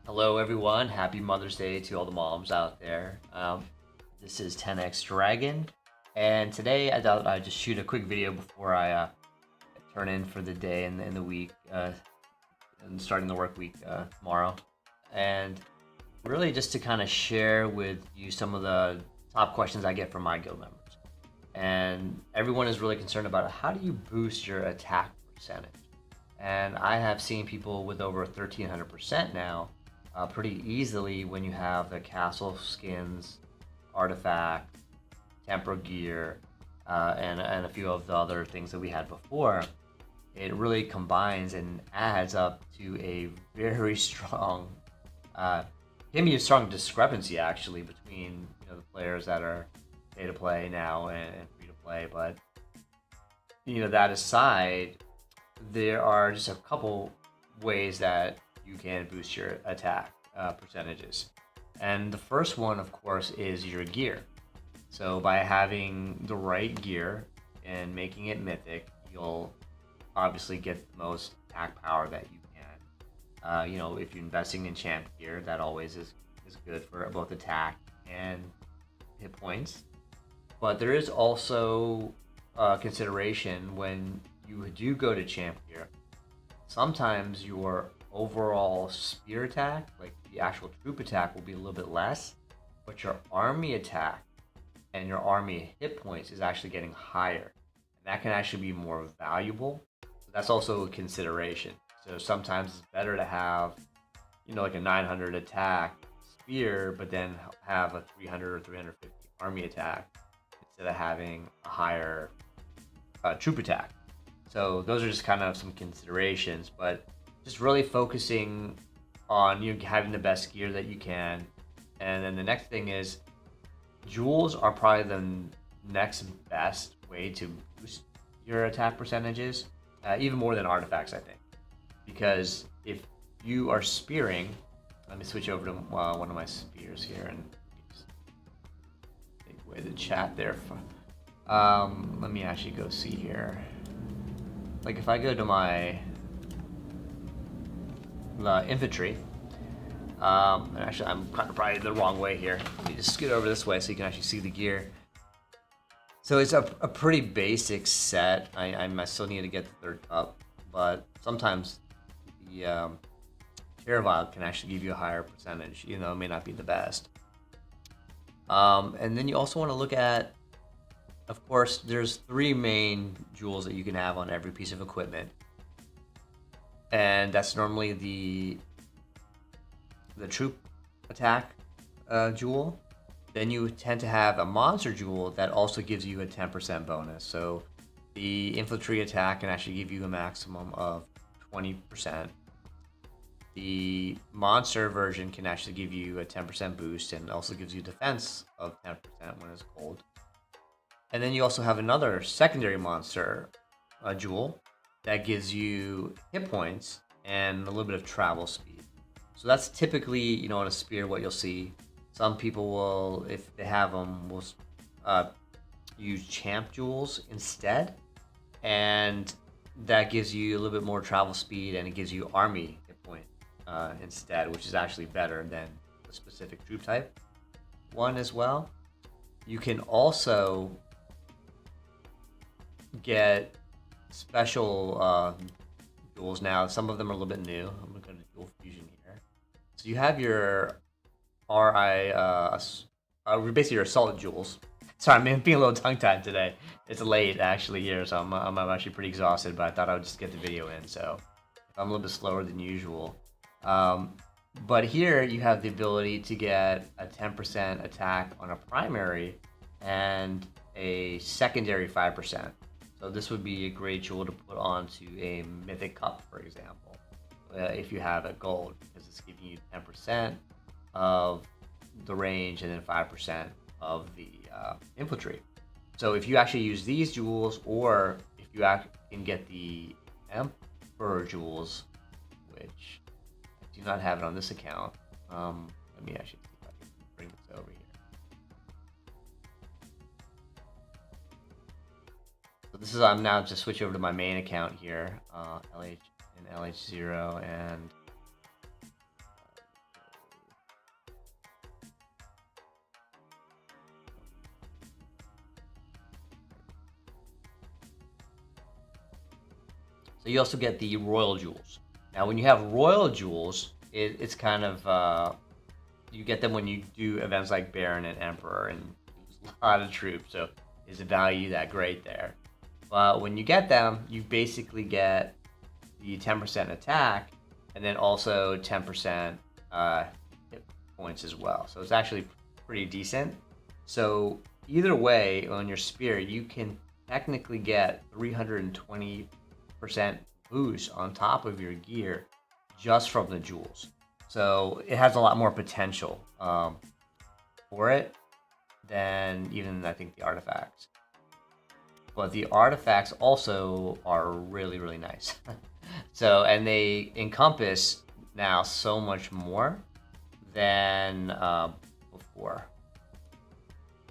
Hello, everyone. Happy Mother's Day to all the moms out there. This is 10x Dragon, and today I thought I'd just shoot a quick video before I turn in for the day and the week, and starting the work week tomorrow. And really just to kind of share with you some of the top questions I get from my guild members. And everyone is really concerned about how do you boost your attack percentage? And I have seen people with over 1300% now pretty easily when you have the castle skins, artifact, Tempur gear, and a few of the other things that we had before. It really combines and adds up to a very strong, can be a strong discrepancy actually between the players that are pay to play now and free to play. But that aside, there are just a couple ways that you can boost your attack percentages. And the first one, of course, is your gear. So by having the right gear and making it mythic, you'll obviously get the most attack power that you can. If you're investing in champ gear, that always is good for both attack and hit points. But there is also consideration when you do go to champ gear. Sometimes your overall spear attack, like the actual troop attack, will be a little bit less, but your army attack and your army hit points is actually getting higher. And that can actually be more valuable. So that's also a consideration. So sometimes it's better to have, like a 900 attack spear, but then have a 300 or 350 army attack instead of having a higher troop attack. So those are just kind of some considerations, but just really focusing on having the best gear that you can. And then the next thing is jewels are probably the next best way to boost your attack percentages, even more than artifacts, I think. Because if you are spearing, let me switch over to one of my spears here and just take away the chat there. Let me actually go see here. Like if I go to my infantry, and actually I'm kind of probably the wrong way here. Let me just scoot over this way so you can actually see the gear. So it's a pretty basic set. I still need to get the third up, but sometimes the Caravile can actually give you a higher percentage. It may not be the best. And then you also want to look at, of course, there's 3 main jewels that you can have on every piece of equipment. And that's normally the troop attack jewel. Then you tend to have a monster jewel that also gives you a 10% bonus. So the infiltrate attack can actually give you a maximum of 20%. The monster version can actually give you a 10% boost and also gives you defense of 10% when it's cold. And then you also have another secondary monster jewel that gives you hit points and a little bit of travel speed. So that's typically, on a spear, what you'll see. Some people will, if they have them, will use champ jewels instead. And that gives you a little bit more travel speed and it gives you army hit point instead, which is actually better than the specific troop type one as well. You can also get special jewels now. Some of them are a little bit new. I'm going to go to dual fusion here. So you have your basically your assault jewels. Sorry, I'm being a little tongue-tied today. It's late actually here, so I'm actually pretty exhausted, but I thought I would just get the video in, so I'm a little bit slower than usual. But here you have the ability to get a 10% attack on a primary and a secondary 5%. So this would be a great jewel to put onto a mythic cup, for example, if you have a gold, because it's giving you 10% of the range and then 5% of the infiltrate. So if you actually use these jewels, or if you can get the Emperor jewels, which I do not have it on this account. Let me actually see if I can bring this over here. So this is, I'm now just switch over to my main account here, LH and LH0, and You also get the royal jewels. Now, when you have royal jewels, it's kind of you get them when you do events like Baron and Emperor and use a lot of troops. So is the value that great there? But when you get them, you basically get the 10% attack and then also 10% hit points as well. So it's actually pretty decent. So either way, on your spear, you can technically get 320% boost on top of your gear just from the jewels. So it has a lot more potential for it than even, I think, the artifacts. But the artifacts also are really, really nice. So, and they encompass now so much more than before.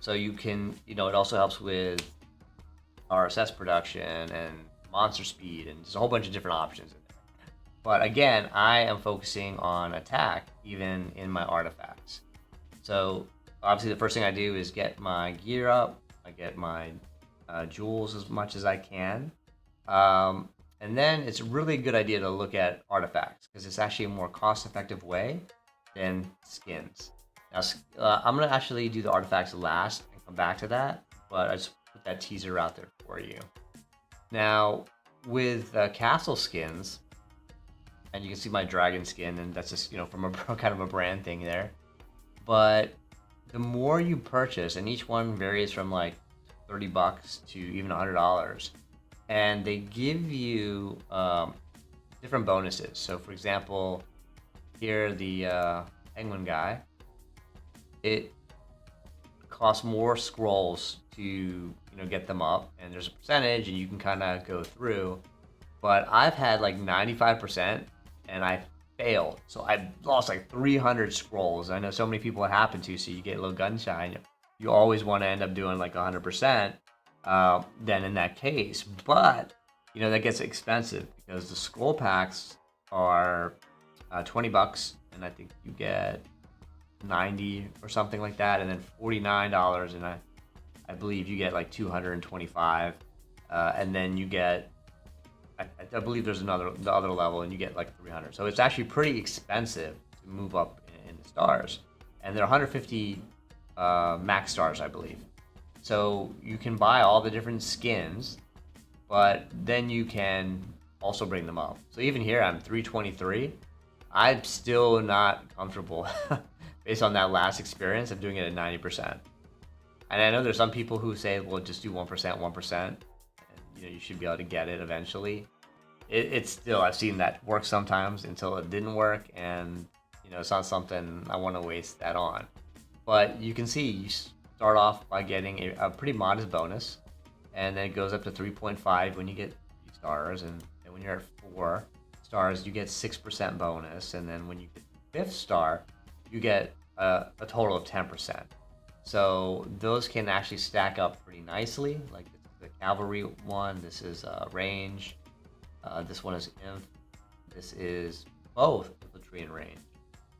So you can, it also helps with RSS production and monster speed, and there's a whole bunch of different options in there. But again, I am focusing on attack even in my artifacts. So obviously the first thing I do is get my gear up. I get my jewels as much as I can. And then it's a really good idea to look at artifacts because it's actually a more cost-effective way than skins. Now, I'm going to actually do the artifacts last and come back to that, but I just put that teaser out there for you. Now, with castle skins, and you can see my dragon skin, and that's just, from a kind of a brand thing there. But the more you purchase, and each one varies from like $30 to even $100, and they give you different bonuses. So for example, here the penguin guy, it costs more scrolls to get them up, and there's a percentage and you can kind of go through, but I've had like 95% and I failed, so I lost like 300 scrolls. I know so many people it happened to, so you get a little gun shy. You always want to end up doing like 100% then in that case, but that gets expensive because the scroll packs are $20, and I think you get 90 or something like that, and then $49, and I believe you get like 225, and then you get I believe there's the other level, and you get like 300. So it's actually pretty expensive to move up in the stars, and they're 150 max stars, I believe. So you can buy all the different skins, but then you can also bring them up. So even here I'm 323. I'm still not comfortable based on that last experience of doing it at 90%. And I know there's some people who say, well, just do 1%, and you should be able to get it eventually. It's still, I've seen that work sometimes until it didn't work, and it's not something I want to waste that on. But you can see you start off by getting a pretty modest bonus, and then it goes up to 3.5 when you get 3 stars, and then when you're at 4 stars you get 6% bonus, and then when you get the 5th star you get a total of 10%. So those can actually stack up pretty nicely. Like this is the cavalry one, this is range, this one is inf, this is both infantry and range.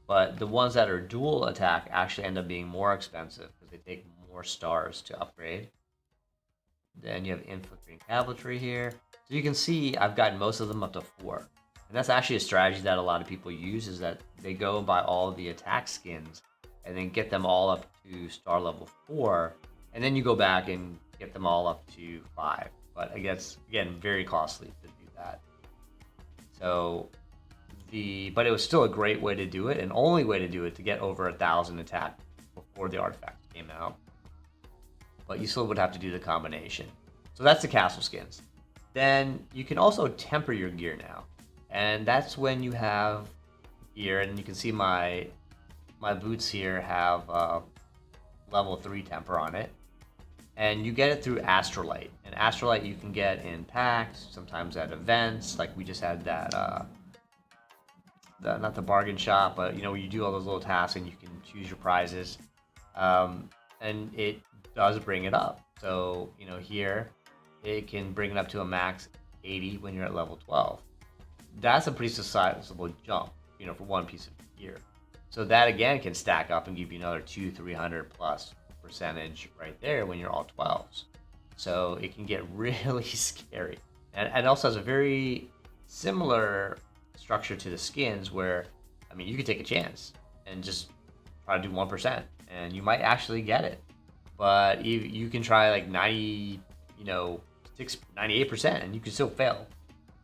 But the ones that are dual attack actually end up being more expensive because they take more stars to upgrade. Then you have Infiltration Cavalry here. So you can see I've gotten most of them up to 4. And that's actually a strategy that a lot of people use, is that they go and buy all the attack skins and then get them all up to star level 4. And then you go back and get them all up to 5. But I guess, again, very costly to do that. So but it was still a great way to do it, and only way to do it to get over 1,000 attack before the artifact came out. But you still would have to do the combination. So that's the castle skins. Then you can also temper your gear now, and that's when you have gear, and you can see my boots here have level 3 temper on it, and you get it through Astrolite. And Astrolite you can get in packs, sometimes at events, like we just had that not the bargain shop, but where you do all those little tasks and you can choose your prizes, and it does bring it up. So here it can bring it up to a max 80 when you're at level 12. That's a pretty sizable jump, for one piece of gear. So that again can stack up and give you another 300 plus percentage right there when you're all 12s. So it can get really scary, and it also has a very similar structure to the skins where, I mean, you could take a chance and just try to do 1%, and you might actually get it. But you can try like 90, 98%, and you can still fail.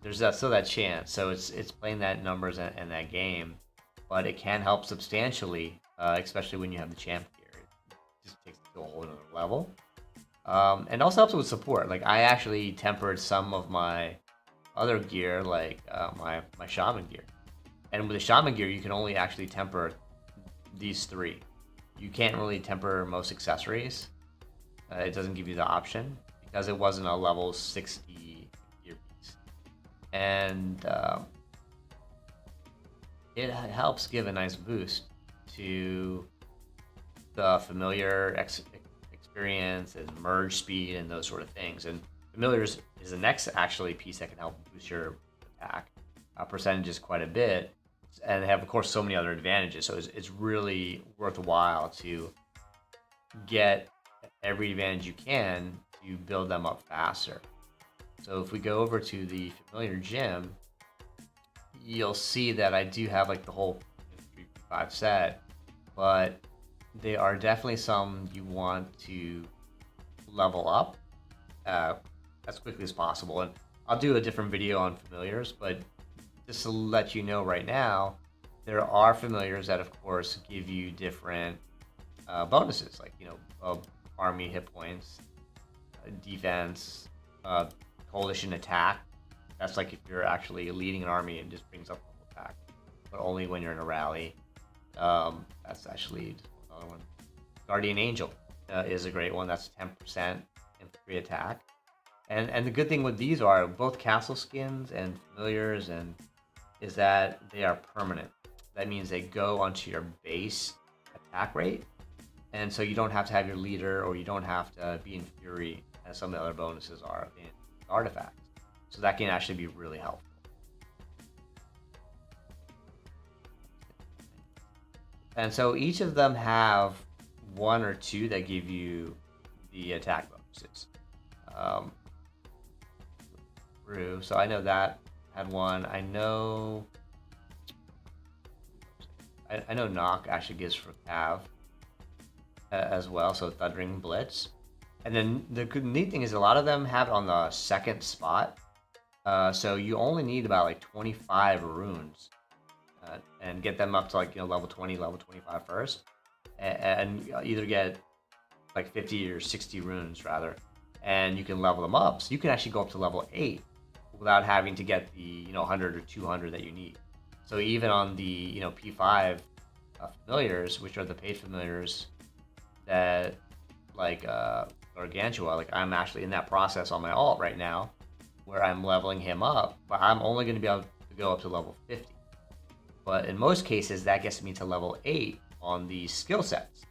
There's still that chance. So it's playing that numbers and that game, but it can help substantially, especially when you have the champ gear. It just takes it to a whole other level. And also helps with support. Like I actually tempered some of my other gear, like my shaman gear. And with the shaman gear, you can only actually temper these 3. You can't really temper most accessories. It doesn't give you the option because it wasn't a level 60 gear piece. And it helps give a nice boost to the familiar experience and merge speed and those sort of things. And familiars is the next actually piece that can help boost your attack percentages quite a bit, and they have of course so many other advantages. So it's really worthwhile to get every advantage you can to build them up faster. So if we go over to the familiar gym, you'll see that I do have like the whole 3-5 set, but there are definitely some you want to level up as quickly as possible. And I'll do a different video on familiars, but just to let you know right now, there are familiars that of course give you different bonuses, like army hit points, defense, coalition attack. That's like if you're actually leading an army, and just brings up the attack, but only when you're in a rally. That's actually another one. Guardian Angel is a great one. That's 10% infantry attack. And the good thing with these are both castle skins and familiars, and is that they are permanent. That means they go onto your base attack rate, and so you don't have to have your leader, or you don't have to be in fury as some of the other bonuses are in artifacts. So that can actually be really helpful. And so each of them have 1 or 2 that give you the attack bonuses. So I know that had 1. I know Knock actually gives for Cav as well, so Thundering Blitz. And then the neat thing is a lot of them have it on the 2nd spot. So you only need about like 25 runes and get them up to like level 20, level 25 first, and either get like 50 or 60 runes rather, and you can level them up. So you can actually go up to level 8 without having to get the 100 or 200 that you need. So even on the P5 familiars, which are the paid familiars that like Gargantua, like I'm actually in that process on my alt right now, where I'm leveling him up, but I'm only going to be able to go up to level 50. But in most cases, that gets me to level 8 on the skill sets.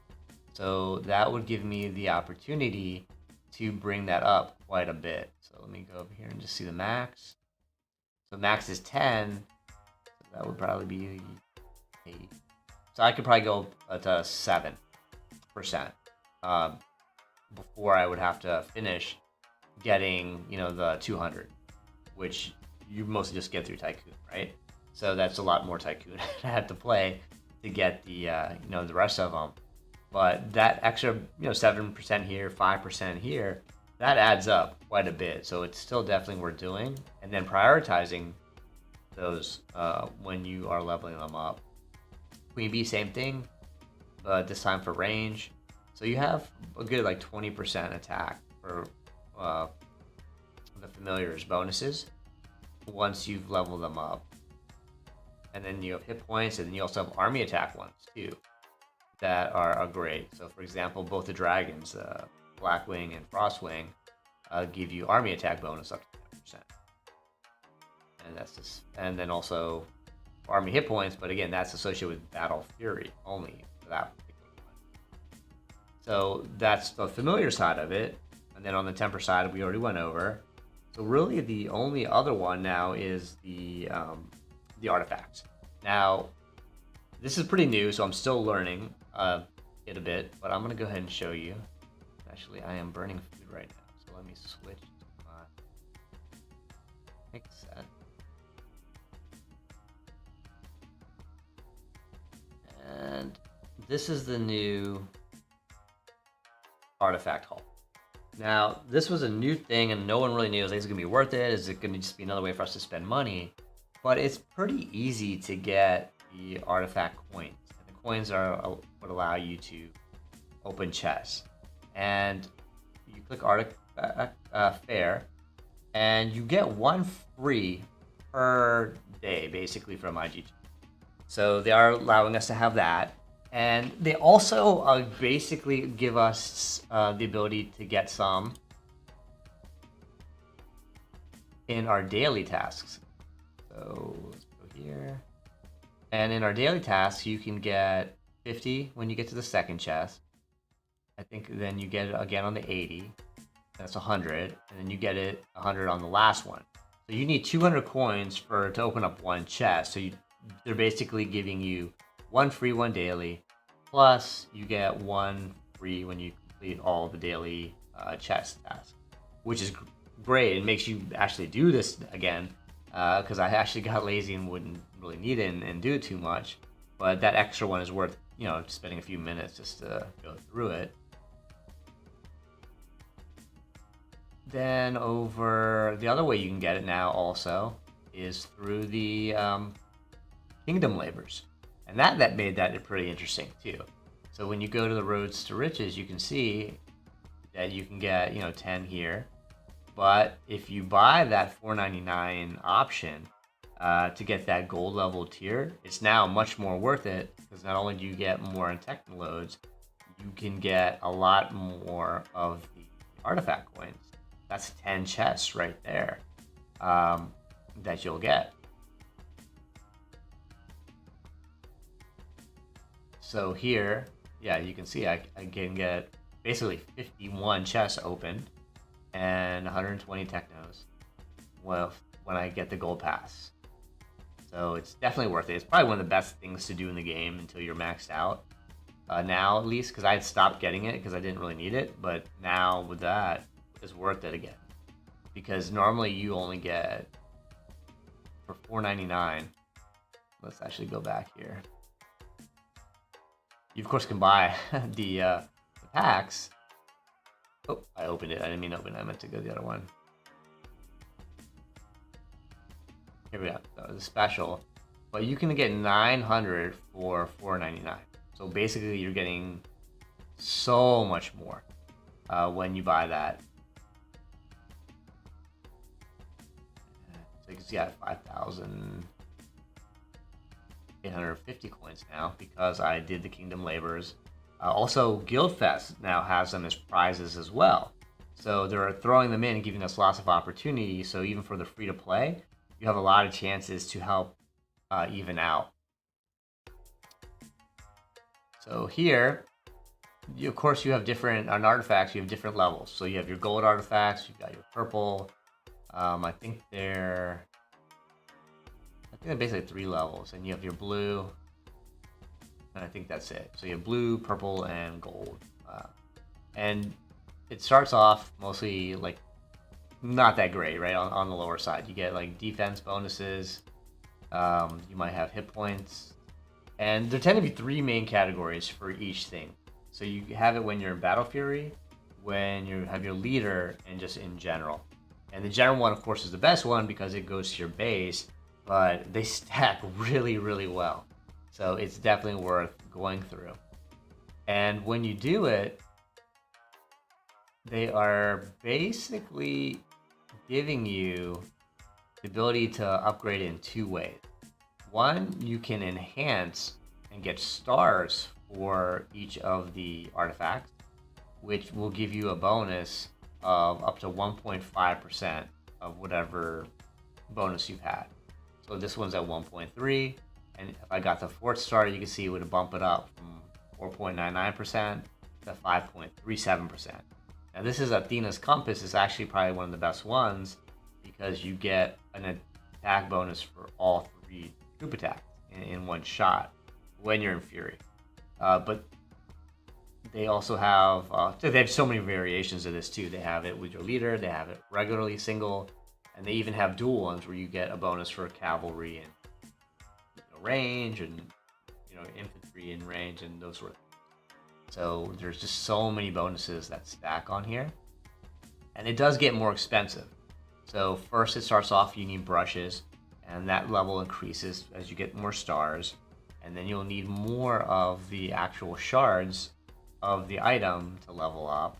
So that would give me the opportunity to bring that up quite a bit. So let me go over here and just see the max. So max is 10. So that would probably be 8. So I could probably go to 7% before I would have to finish getting the 200, which you mostly just get through Tycoon, right? So that's a lot more Tycoon I had to play to get the the rest of them. But that extra 7% here, 5% here, that adds up quite a bit. So it's still definitely worth doing, and then prioritizing those when you are leveling them up. Queen Bee, same thing, but this time for range. So you have a good like 20% attack for the familiars bonuses once you've leveled them up. And then you have hit points, and then you also have army attack ones too that are great. So for example, both the dragons, Blackwing and Frostwing, give you army attack bonus up to 10%. And that's just, and then also army hit points, but again, that's associated with Battle Fury only for that particular one. So that's the familiar side of it. And then on the Tempur side, we already went over. So really the only other one now is the artifacts. Now, this is pretty new, so I'm still learning it a bit, but I'm gonna go ahead and show you. Actually, I am burning food right now, so let me switch to my mix set. And this is the new artifact haul. Now, this was a new thing and no one really knew, is it gonna be worth it? Is it gonna just be another way for us to spend money? But it's pretty easy to get the artifact coins. And the coins are what allow you to open chests. And you click fair, and you get one free per day, basically, from IGG. So they are allowing us to have that. And they also basically give us the ability to get some in our daily tasks. So let's go here. And in our daily tasks, you can get 50 when you get to the second chest. I think then you get it again on the 80. That's 100. And then you get it 100 on the last one. So you need 200 coins to open up one chest. So they're basically giving you one free, one daily, plus you get one free when you complete all the daily chest tasks, which is great. It makes you actually do this again, because I actually got lazy and wouldn't really need it and do it too much. But that extra one is worth, spending a few minutes just to go through it. Then over the other way you can get it now also is through the Kingdom labors. And that made that pretty interesting too. So when you go to the Roads to Riches, you can see that you can get 10 here. But if you buy that $4.99 option to get that gold level tier, it's now much more worth it, because not only do you get more in Technoloads, you can get a lot more of the artifact coins. That's 10 chests right there that you'll get. So here, yeah, you can see I can get basically 51 chests opened and 120 technos when I get the gold pass. So it's definitely worth it. It's probably one of the best things to do in the game until you're maxed out. Now, at least, because I had stopped getting it because I didn't really need it. But now with that, it's worth it again. Because normally you only get, for $4.99, let's actually go back here. You, of course, can buy the packs. Oh, I opened it. I didn't mean to open it. I meant to go to the other one. Here we go. So the special. But you can get 900 for $4.99. So basically, you're getting so much more when you buy that. So you can see I have 5,850 coins now because I did the Kingdom Labors. Also, Guildfest now has them as prizes as well. So they're throwing them in and giving us lots of opportunities. So even for the free-to-play, you have a lot of chances to help even out. So here, of course, you have different, on artifacts, you have different levels. So you have your gold artifacts, you've got your purple. I think they're basically 3 levels. And you have your blue, and I think that's it. So you have blue, purple, and gold. And it starts off mostly like not that great, right? On the lower side, you get like defense bonuses. You might have hit points, and there tend to be 3 main categories for each thing. So you have it when you're in Battle Fury, when you have your leader, and just in general. And the general one, of course, is the best one because it goes to your base, but they stack really, really well. So it's definitely worth going through. And when you do it, they are basically giving you the ability to upgrade in 2 ways. One, you can enhance and get stars for each of the artifacts, which will give you a bonus of up to 1.5% of whatever bonus you've had. So this one's at 1.3, and if I got the 4th star, you can see it would bump it up from 4.99% to 5.37%. Now this is Athena's Compass. Is actually probably one of the best ones because you get an attack bonus for all 3 troop attacks in one shot when you're in Fury. But they also have, they have so many variations of this too. They have it with your leader, they have it regularly single, and they even have dual ones where you get a bonus for cavalry and range and infantry in range and those sort of things. So there's just so many bonuses that stack on here. And it does get more expensive. So first it starts off, you need brushes, and that level increases as you get more stars. And then you'll need more of the actual shards of the item to level up.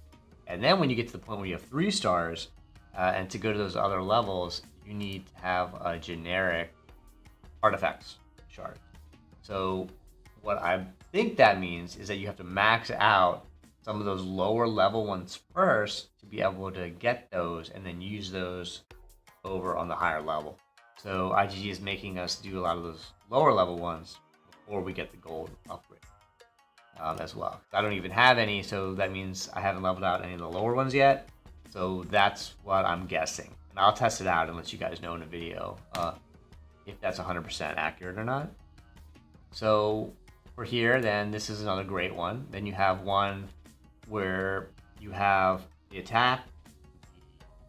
And then when you get to the point where you have 3 stars, and to go to those other levels, you need to have a generic artifacts shard. So what I think that means is that you have to max out some of those lower level ones first to be able to get those and then use those over on the higher level. So IGG is making us do a lot of those lower level ones before we get the gold upgrade as well. I don't even have any, so that means I haven't leveled out any of the lower ones yet. So that's what I'm guessing. And I'll test it out and let you guys know in a video if that's 100% accurate or not. So for here, then this is another great one. Then you have one where you have the attack,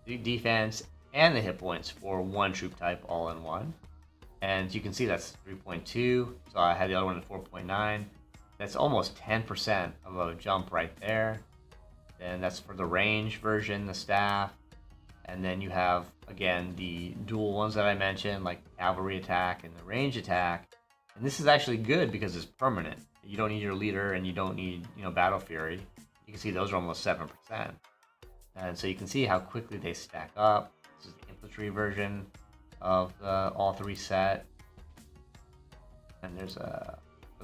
the defense, and the hit points for one troop type all in one. And you can see that's 3.2. So I had the other one at 4.9. That's almost 10% of a jump right there. Then that's for the range version, the staff. And then you have, again, the dual ones that I mentioned, like cavalry attack and the range attack. And this is actually good because it's permanent. You don't need your leader and you don't need, battle fury. You can see those are almost 7%. And so you can see how quickly they stack up. This is the infantry version of the all 3 set. And there's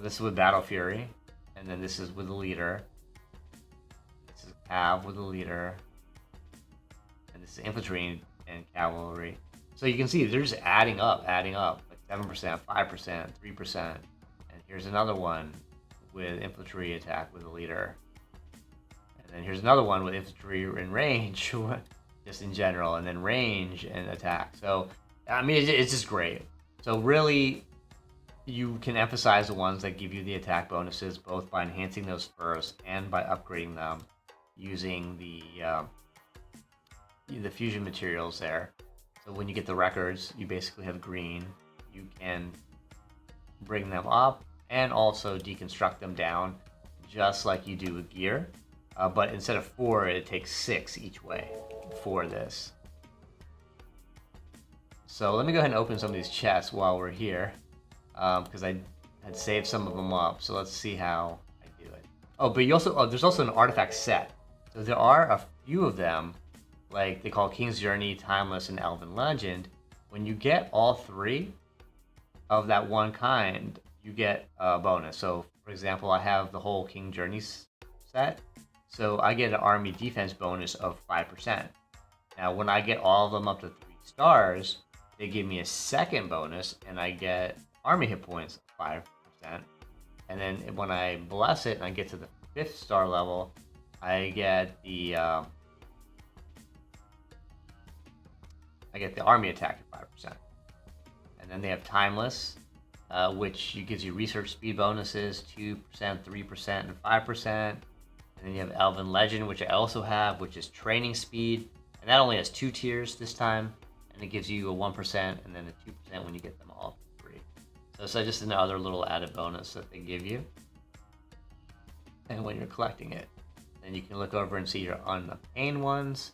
this is with battle fury. And then this is with the leader. This is cav with the leader. And this is infantry and cavalry. So you can see they're just adding up, like 7%, 5%, 3%. And here's another one with infantry attack with the leader. And then here's another one with infantry in range, just in general, and then range and attack. So, I mean, it's just great. So really, you can emphasize the ones that give you the attack bonuses, both by enhancing those first and by upgrading them using the fusion materials there. So when you get the records, you basically have green. You can bring them up and also deconstruct them down, just like you do with gear. But instead of 4, it takes 6 each way for this. So let me go ahead and open some of these chests while we're here, because I had saved some of them up. So let's see how I do it. Oh, but you also there's also an artifact set. So there are a few of them, like they call King's Journey, Timeless, and Elven Legend. When you get all 3 of that one kind, you get a bonus. So for example, I have the whole King Journey set. So I get an army defense bonus of 5%. Now, when I get all of them up to 3 stars, they give me a second bonus, and I get army hit points of 5%. And then when I bless it and I get to the 5th star level, I get the army attack at 5%. And then they have Timeless, which gives you research speed bonuses, 2%, 3%, and 5%. And then you have Elven Legend, which I also have, which is training speed. And that only has 2 tiers this time. And it gives you a 1% and then a 2% when you get them all for free. So it's just another little added bonus that they give you. And when you're collecting it, then you can look over and see your unobtained ones.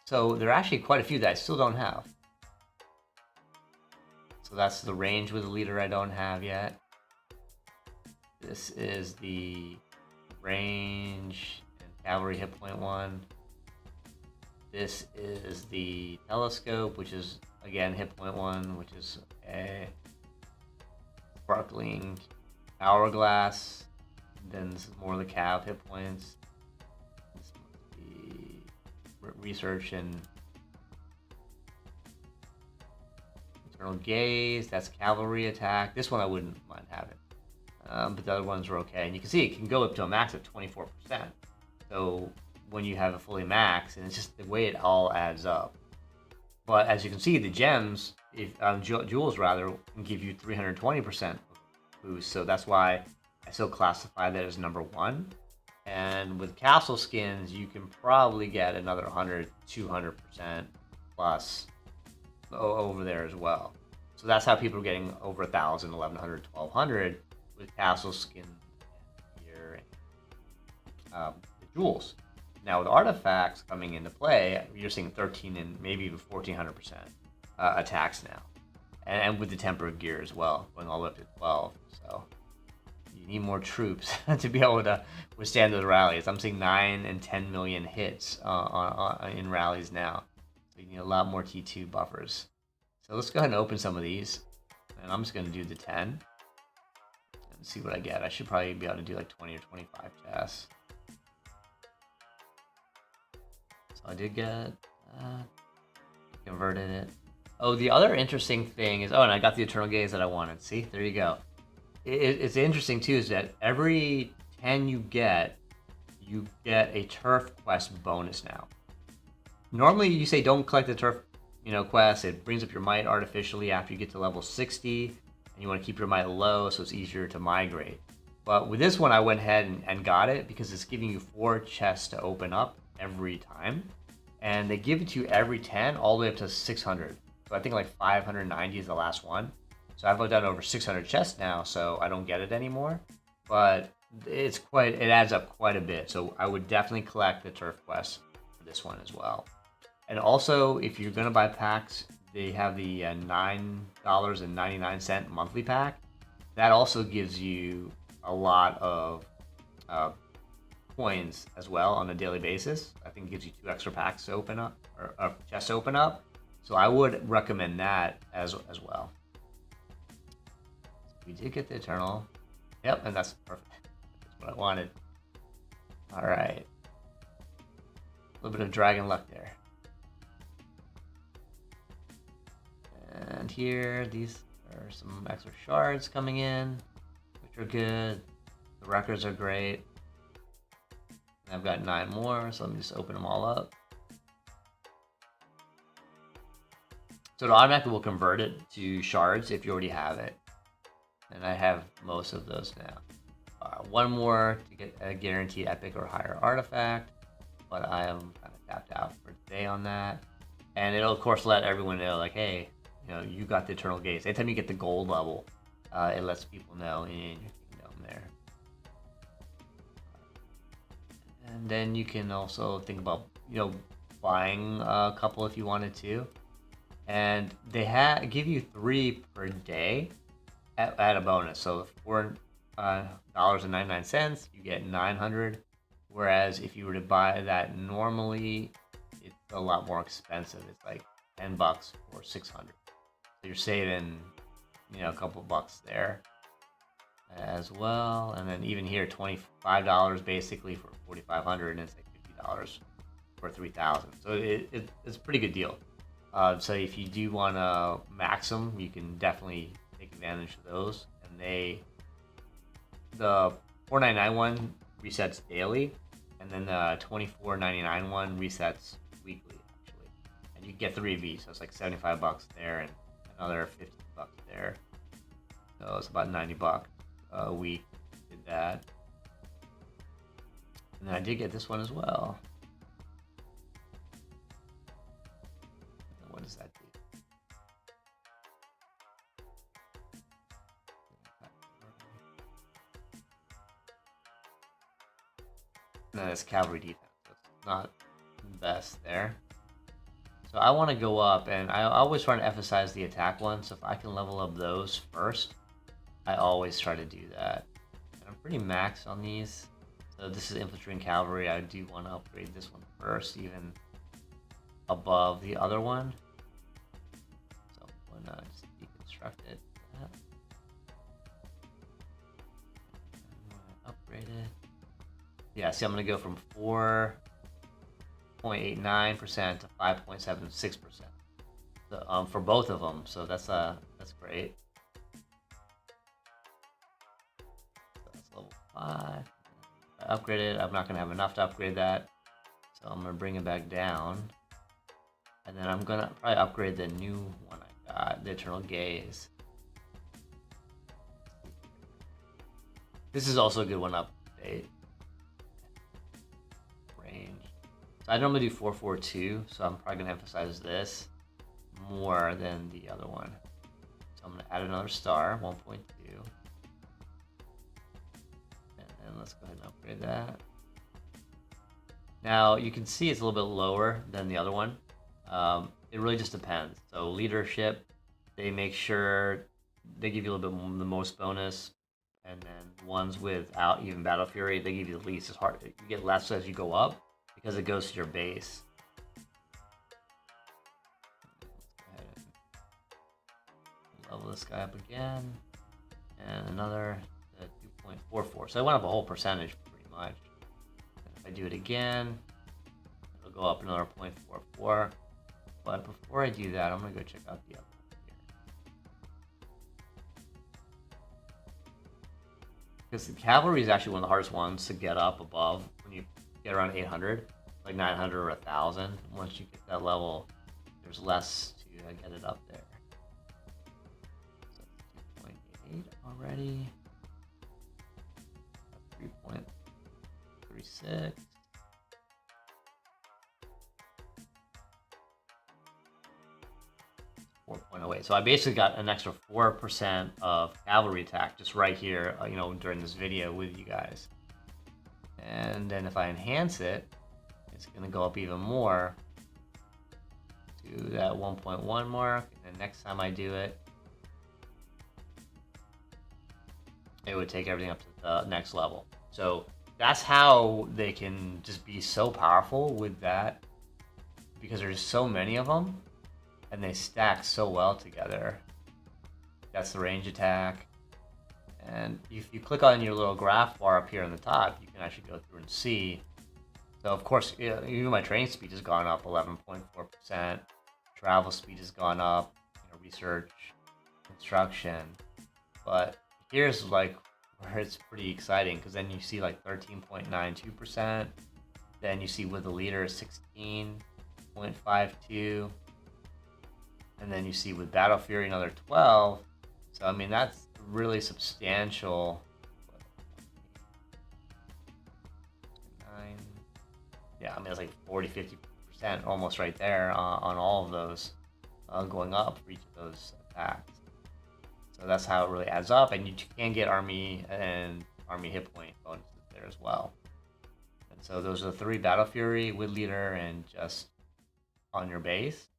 So there are actually quite a few that I still don't have. So that's the range with the leader I don't have yet. This is the range and cavalry hit point one. This is the telescope, which is again hit point 1, which is a sparkling hourglass. Then this is more of the cav hit points. This must be research and internal gaze. That's cavalry attack. This one I wouldn't mind having. But the other ones are okay. And you can see it can go up to a max of 24%. So when you have a fully max, and it's just the way it all adds up. But as you can see, the gems, jewels rather, can give you 320% boost. So that's why I still classify that as number 1. And with castle skins, you can probably get another 100, 200% plus over there as well. So that's how people are getting over 1,000, 1,100, 1,200. with castle skin here and the jewels. Now with artifacts coming into play, you're seeing 13 and maybe even 1400% attacks now, and with the tempered gear as well, going all the way up to 12. So you need more troops to be able to withstand those rallies. I'm seeing 9 and 10 million hits in rallies now. So you need a lot more T2 buffers. So let's go ahead and open some of these. And I'm just going to do the 10. And see what I get. I should probably be able to do like 20 or 25 chests. So I did get converted it. Oh, the other interesting thing is, oh, and I got the Eternal Gaze that I wanted. See, there you go. It's interesting too is that every 10 you get a turf quest bonus now. Normally you say don't collect the turf, quest. It brings up your might artificially after you get to level 60, and you want to keep your might low so it's easier to migrate. But with this one, I went ahead and got it because it's giving you 4 chests to open up every time, and they give it to you every 10 all the way up to 600. So I think like 590 is the last one. So I've done over 600 chests now, so I don't get it anymore. But it adds up quite a bit. So I would definitely collect the turf quest for this one as well. And also, if you're gonna buy packs, they have the $9.99 monthly pack. That also gives you a lot of coins as well on a daily basis. I think it gives you 2 extra packs to open up, or chests to open up. So I would recommend that as well. We did get the Eternal. Yep, and that's perfect. That's what I wanted. All right. A little bit of dragon luck there. And here, these are some extra shards coming in, which are good. The records are great. And I've got 9 more, so let me just open them all up. So it automatically will convert it to shards if you already have it. And I have most of those now. 1 more to get a guaranteed epic or higher artifact, but I am kind of tapped out for today on that. And it'll of course let everyone know, like, hey, you got the Eternal Gaze. Anytime you get the gold level, it lets people know in your kingdom there. And then you can also think about, buying a couple if you wanted to. And they give you 3 per day at a bonus. So $4.99, you get 900. Whereas if you were to buy that normally, it's a lot more expensive. It's like $10 for 600. So you're saving, a couple bucks there as well. And then even here, $25 basically for 4,500, and it's like $50 for 3,000. So it's a pretty good deal. So if you do want to max them, you can definitely take advantage of those. And the $4.99 one resets daily, and then the $24.99 one resets weekly actually. And you get 3 of each, so it's like $75 there and another $50 there. So it's about $90 a week. Did that, and then I did get this one as well. What does that do? And then it's Cavalry Defense. That's not the best there. So I want to go up, and I always try to emphasize the attack one. So if I can level up those first, I always try to do that. And I'm pretty maxed on these. So this is Infiltration Cavalry. I do want to upgrade this one first, even above the other one. So I'm going to just deconstruct it. Upgrade it. Yeah, see, I'm going to go from 4.89% to 5.76%. So, for both of them. So that's great. So that's level 5. I upgrade it. I'm not going to have enough to upgrade that. So I'm going to bring it back down. And then I'm going to probably upgrade the new one I got, the Eternal Gaze. This is also a good one to update. Range. So I normally do 442, so I'm probably going to emphasize this more than the other one. So I'm going to add another star, 1.2. let's go ahead and upgrade that. Now you can see it's a little bit lower than the other one. It really just depends. So leadership, they make sure they give you a little bit more, the most bonus, and then ones without even Battle Fury, they give you the least. It's hard. You get less as you go up because it goes to your base. Let's go ahead and level this guy up again, and another 2.44. So I went up a whole percentage pretty much. And if I do it again, it'll go up another 0.44. But before I do that, I'm gonna go check out the other one here. Because the cavalry is actually one of the hardest ones to get up above when you get around 800, like 900 or 1,000. Once you get that level, there's less to get it up there. So that's 2.8 already. 3.36. 4.08. So I basically got an extra 4% of cavalry attack just right here, you know, during this video with you guys. And then if I enhance it, it's going to go up even more to that 1.1 mark. And then next time I do it, it would take everything up to the next level. So that's how they can just be so powerful with that, because there's so many of them. And they stack so well together. That's the range attack. And if you click on your little graph bar up here on the top, you can actually go through and see. So of course, even my training speed has gone up 11.4%. Travel speed has gone up. You know, research, construction. But here's like where it's pretty exciting, because then you see like 13.92%. Then you see with the leader 16.52. And then you see with Battle Fury another 12. So I mean, that's really substantial. 9. Yeah, I mean, it's like 40-50% almost right there on all of those going up for each of those attacks. So that's how it really adds up, and you can get army and army hit point bonuses there as well. And so those are the 3: Battle Fury, with leader, and just on your base.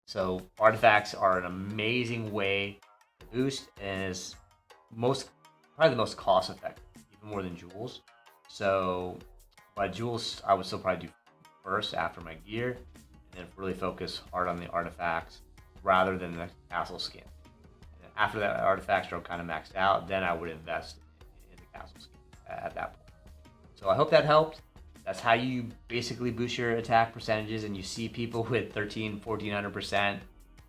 So artifacts are an amazing way to boost, and is probably the most cost effective, even more than jewels. So by jewels, I would still probably do first after my gear, and then really focus hard on the artifacts rather than the castle skin. And after that artifacts are kind of maxed out, then I would invest in the castle skin at that point. So I hope that helped. That's how you basically boost your attack percentages, and you see people with 1,400%,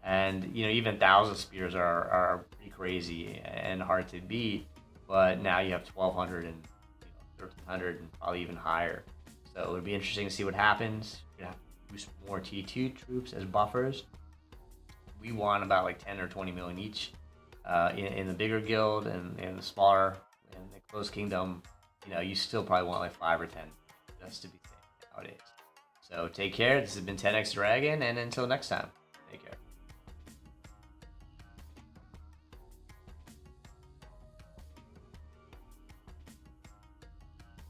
and you know, even 1,000 spears are pretty crazy and hard to beat. But now you have 1,200 and 1,300 and probably even higher. So it would be interesting to see what happens. You're gonna have to boost more T2 troops as buffers. We want about like 10 or 20 million each in the bigger guild, and in the smaller, in the closed kingdom, you know, you still probably want like 5 or 10. Just to be safe nowadays. So take care. This has been 10x Dragon, and until next time.